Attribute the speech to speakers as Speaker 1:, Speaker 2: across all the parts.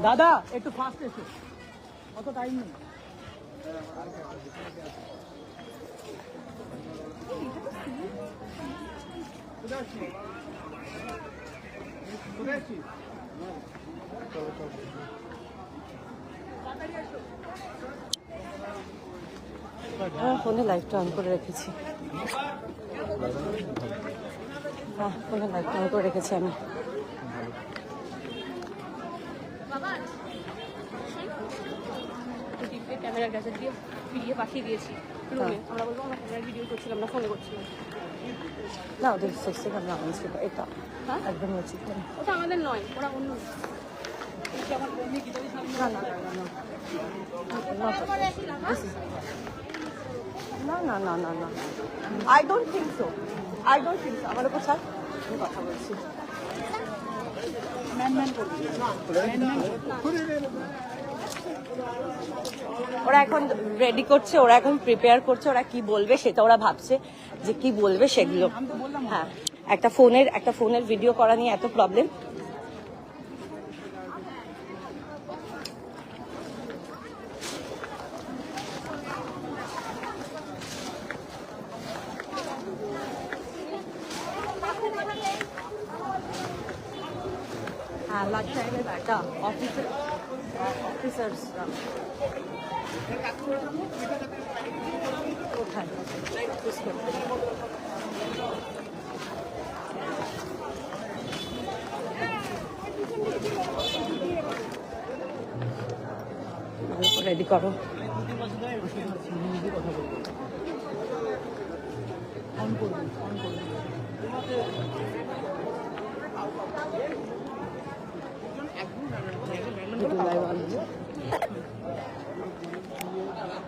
Speaker 1: দাদা একটু ফাস্ট এসো, অত টাইম নেই।
Speaker 2: ফোনে লাইভটা অন করে রেখেছি। হ্যাঁ, ফোনে লাইভটা অন করে রেখেছি আমি।
Speaker 3: ক্যামেরার কাছে দিয়ে ভিডিও পাঠিয়ে দিয়েছি রুমে। আমরা বলবো আমরা ক্যামেরার ভিডিও করছিলাম না, ফোনে করছিলাম।
Speaker 2: না, ওদের সেক্সি ক্যামেরা অন ছিল, এটা একদম উচিত না।
Speaker 3: ওটা আমাদের নয়, ওরা অন্য।
Speaker 2: না না না না না, I don't think so, I don't think so. আমার উপর ছাড়, আমি কথা বলছি। ওরা এখন রেডি করছে, ওরা এখন প্রিপেয়ার করছে, ওরা কি বলবে সেটা ওরা ভাবছে যে কি বলবে সেগুলো। হ্যাঁ, একটা ফোনের ভিডিও করা নিয়ে এত প্রবলেম। হ্যাঁ, লাস্ট টাইমের একটা অফিসার্স কোথায় রেডি করো।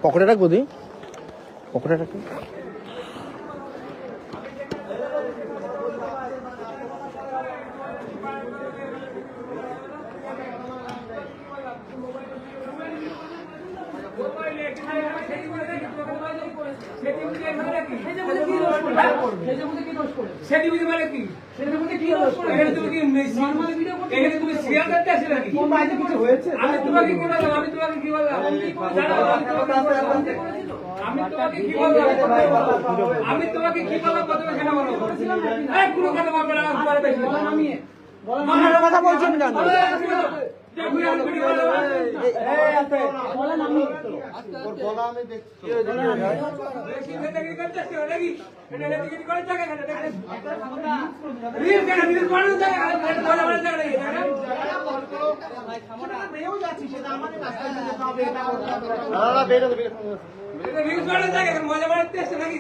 Speaker 1: পকেটে রাখবো, দি পকেটে রাখবো।
Speaker 4: আমি তোমাকে কি বললাম প্রথমে সেটা বলো। কোনো কথা বলবো না,
Speaker 1: কথা বলছেন কেন?
Speaker 4: মজা বাড়াতে আসছে নাকি?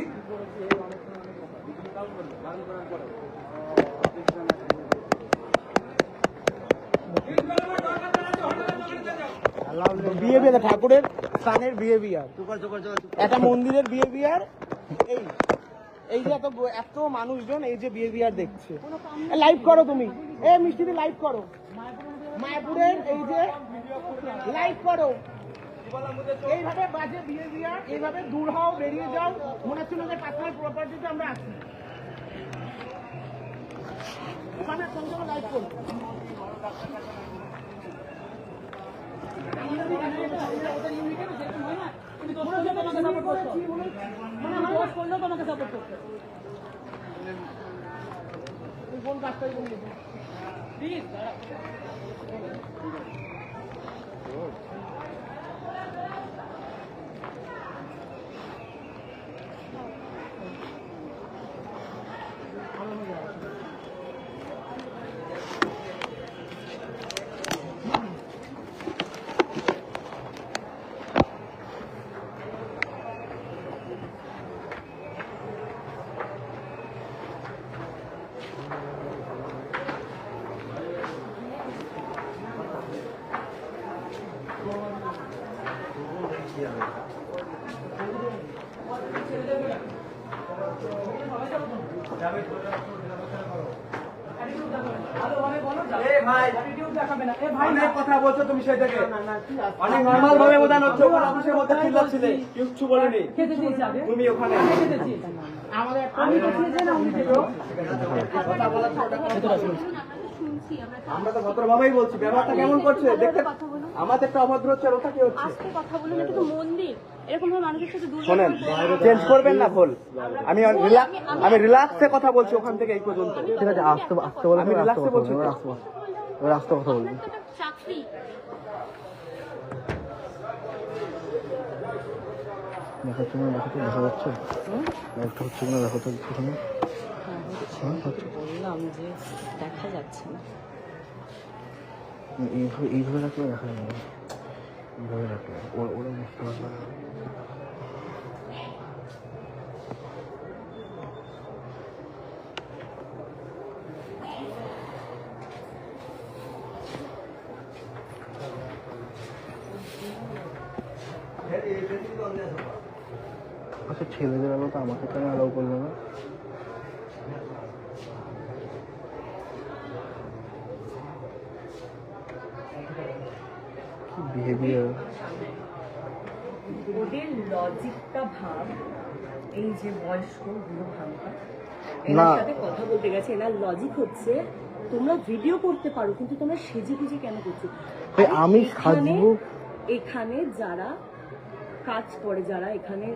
Speaker 1: বিহেভিয়ার ঠাকুরের স্থানের বিহেভিয়ার, একটা মন্দিরের বিহেভিয়ার, এই যে এত মানুষজন এই যে বিহেভিয়ার দেখছে। লাইভ করো তুমি, এ মিষ্টিদি লাইভ করো, মায়াপুরের এই যে লাইভ করো। এইভাবে বাজে বিহেভিয়ার, এইভাবে দূর হও, বেরিয়ে যাও, মনে হচ্ছে যে পার্সোনাল প্রপার্টিতে আমরা আছি। লাইভ করো। কোন কাজটাই বলি প্লিজ। কথা বলছো তুমি সেই থেকে অনেক নর্মাল ভাবে বোঝানো হচ্ছে, অফিসের মধ্যে চিল্লাচ্ছিলে, কিছু বলেনি তুমি ওখানে। আমাদের
Speaker 3: বলছি
Speaker 1: আমরা তো ভদ্রভাবেই বলছি, ব্যবহারটা কেমন করছে দেখতে,
Speaker 3: কথা বলুন,
Speaker 1: আমাদের একটা অভদ্র হচ্ছে আর ওটা কি হচ্ছে?
Speaker 3: আস্তে কথা বলুন, এটা তো মন্দির, এরকম ভাবে মানুষের সাথে
Speaker 1: শোনেন, চেঞ্জ করবেন না ভুল। আমি রিল্যাক্সে কথা বলছি ওখান থেকে এই পর্যন্ত।
Speaker 5: ঠিক আছে, আসতে আসতে বলে
Speaker 1: আমি রিল্যাক্সে বলছি।
Speaker 5: রাস্তা কথা বলবি।
Speaker 3: চাকরি
Speaker 5: দেখাচ্ছে না, দেখা যাচ্ছে, একটা হচ্ছে না, দেখা যাচ্ছে এখানে।
Speaker 2: বললাম যে দেখা যাচ্ছে না।
Speaker 5: এইভাবে রাখলে দেখা যাবে না, এইভাবে রাখলে ওরা বুঝতে পারবে না। আচ্ছা, ছেলেদের আলো তো আমাকে কেন অ্যালাউ করলো না? কি বিহেভিয়ার!
Speaker 2: ওদের লজিকটা ভাব, এই যে বয়স্ক বুড়ো ভাবটা
Speaker 5: না।
Speaker 2: এনার সাথে কথা বলতে গেছে, এনার লজিক হচ্ছে তোমরা ভিডিও করতে পারো কিন্তু তোমরা সেজে গুজে কেন করছো?
Speaker 5: ভাই, আমি
Speaker 2: এখানে-
Speaker 5: সাজবো?
Speaker 2: এখানে যারা কাজ করে, যারা এখানে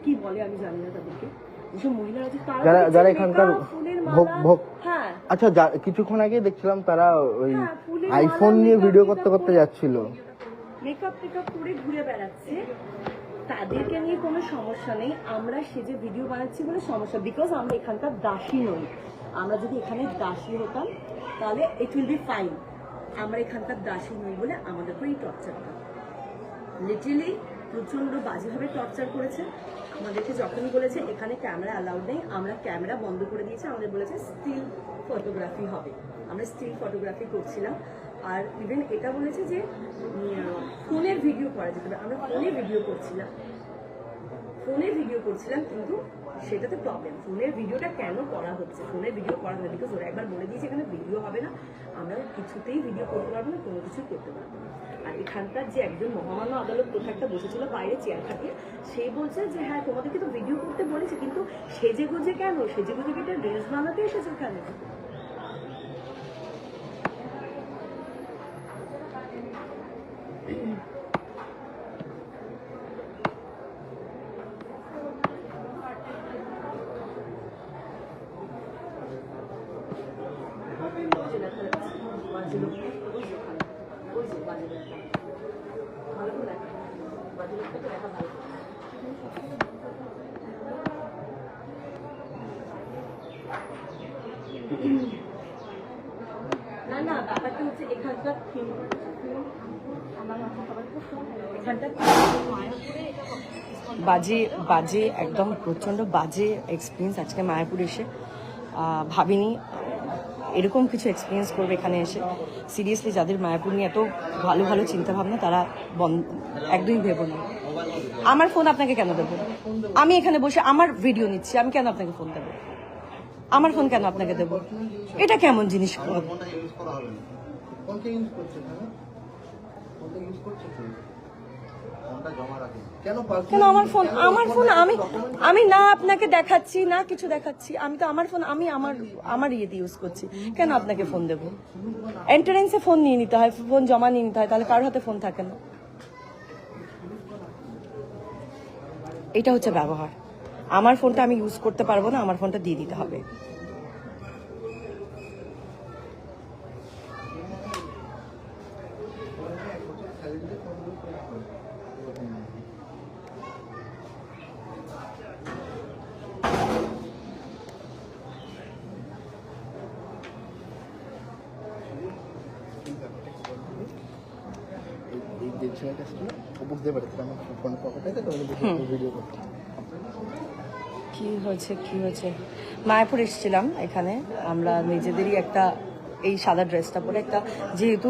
Speaker 2: কি বলে আমি জানি না তাদেরকে, যেসব মহিলারা আছে তারা
Speaker 5: যারা
Speaker 2: হচ্ছে
Speaker 5: এখানকার
Speaker 2: makeup, ফুলের
Speaker 5: ভোগ
Speaker 2: মালা,
Speaker 5: ভোগ
Speaker 2: হ্যাঁ
Speaker 5: আচ্ছা, কিছুক্ষণ আগে দেখছিলাম তারা ওই
Speaker 2: হ্যাঁ, ফুলের
Speaker 5: আইফোন
Speaker 2: মালা,
Speaker 5: নিয়ে
Speaker 2: makeup
Speaker 5: ভিডিও করতে করতে
Speaker 2: করে-
Speaker 5: যাচ্ছিল।
Speaker 2: মেকআপ টেকআপ করে ঘুরে বেড়াচ্ছে, তাদেরকে নিয়ে কোনো সমস্যা নেই। আমরা সেজে ভিডিও বানাচ্ছি বলে সমস্যা, বিকজ আমরা এখানকার দাসী নই। আমরা যদি এখানে দাসী হতাম তাহলে ইট উইল বি ফাইন। আমরা এখানকার দাসী নই বলে আমাদের উপর এই টর্চারটা লিটারালি প্রচন্ড বাজেভাবে টর্চার করেছে আমাদেরকে। যখনই বলেছে এখানে ক্যামেরা অ্যালাউড নেই, আমরা ক্যামেরা বন্ধ করে দিয়েছি। আমাদের বলেছে স্টিল ফটোগ্রাফি হবে, আমরা স্টিল ফটোগ্রাফি করছিলাম। আর ইভেন এটা বলেছে যে ফোনের ভিডিও করা যেতে পারে, আমরা ফোনে ভিডিও করছিলাম, কিন্তু সেটাতে প্রবলেম। ফোনের ভিডিওটা কেন করা হচ্ছে? ফোনের ভিডিও করা হবে বিকজ ওরা একবার বলে দিয়েছে এখানে ভিডিও হবে না, আমরা কিছুতেই ভিডিও করতে পারবো না, কোনো কিছু করতে পারবো না। আর এখানকার যে একজন মহামান্য আদালত কোথাও বসেছিল বাইরে চেয়ার খাটিয়ে, সে বলছে যে হ্যাঁ তোমাদেরকে তো ভিডিও করতে বলেছে, কিন্তু সেজে গুজে কেন? সেজে গুজে এটা রিলস বানাতে এসেছো কেন? না না, ব্যাপারটা হচ্ছে এখানকার বাজে বাজে একদম প্রচন্ড বাজে এক্সপিরিয়েন্স আজকে মায়াপুরে এসে। ভাবিনি এরকম কিছু এক্সপিরিয়েন্স করবে এখানে এসে। সিরিয়াসলি যাদের মায়াপুর নিয়ে এত ভালো ভালো চিন্তা ভাবনা তারা একদমই ভেবো না। আমার ফোন আপনাকে কেন দেবো? আমি এখানে বসে আমার ভিডিও নিচ্ছি, আমি কেন আপনাকে ফোন দেবো? আমার ফোন কেন আপনাকে দেবো? এটা কেমন জিনিস? কেন আমার ফোন আমি না আপনাকে দেখাচ্ছি না কিছু দেখাচ্ছি, আমি তো আমার ফোন আমি আমার ইয়েতে ইউজ করছি, কেন আপনাকে ফোন দেবো? এন্ট্রান্সে ফোন নিয়ে নিতে হয়, ফোন জমা নিয়ে নিতে হয়, তাহলে কারোর হাতে ফোন থাকে না। এটা হচ্ছে ব্যবহার। আমার ফোনটা আমি ইউজ করতে পারবো না, আমার ফোনটা দিয়ে দিতে হবে।
Speaker 5: এই যে ছেলেটা ছিল ও বুঝতে পারছে আমার ফোন পকেটে তো ভিডিও করতে।
Speaker 2: কি হয়েছে মায়াপুর এসেছিলাম এখানে, আমরা নিজেদেরই একটা এই সাদা ড্রেসটা পরে একটা, যেহেতু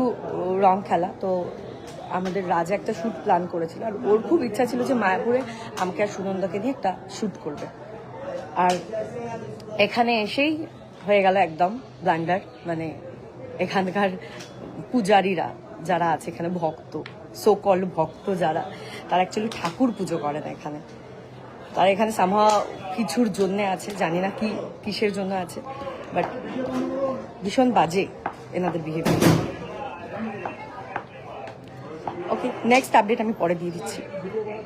Speaker 2: রং খেলা, তো আমাদের রাজা একটা শ্যুট প্ল্যান করেছিল, আর ওর খুব ইচ্ছা ছিল যে মায়াপুরে আমাকে আর সুনন্দাকে নিয়ে একটা শ্যুট করবে। আর এখানে এসেই হয়ে গেল একদম ব্লান্ডার। মানে এখানকার পূজারীরা যারা আছে এখানে, ভক্ত, সো কল্ড ভক্ত যারা, তারা অ্যাকচুয়ালি ঠাকুর পুজো করে না এখানে। তারা এখানে সামহা কিছুর জন্য আছে, জানি না কিসের জন্য আছে, বাট ভীষণ বাজে এনাদের বিহেভিয়ার। ওকে, নেক্সট আপডেট আমি পরে দিয়ে দিচ্ছি।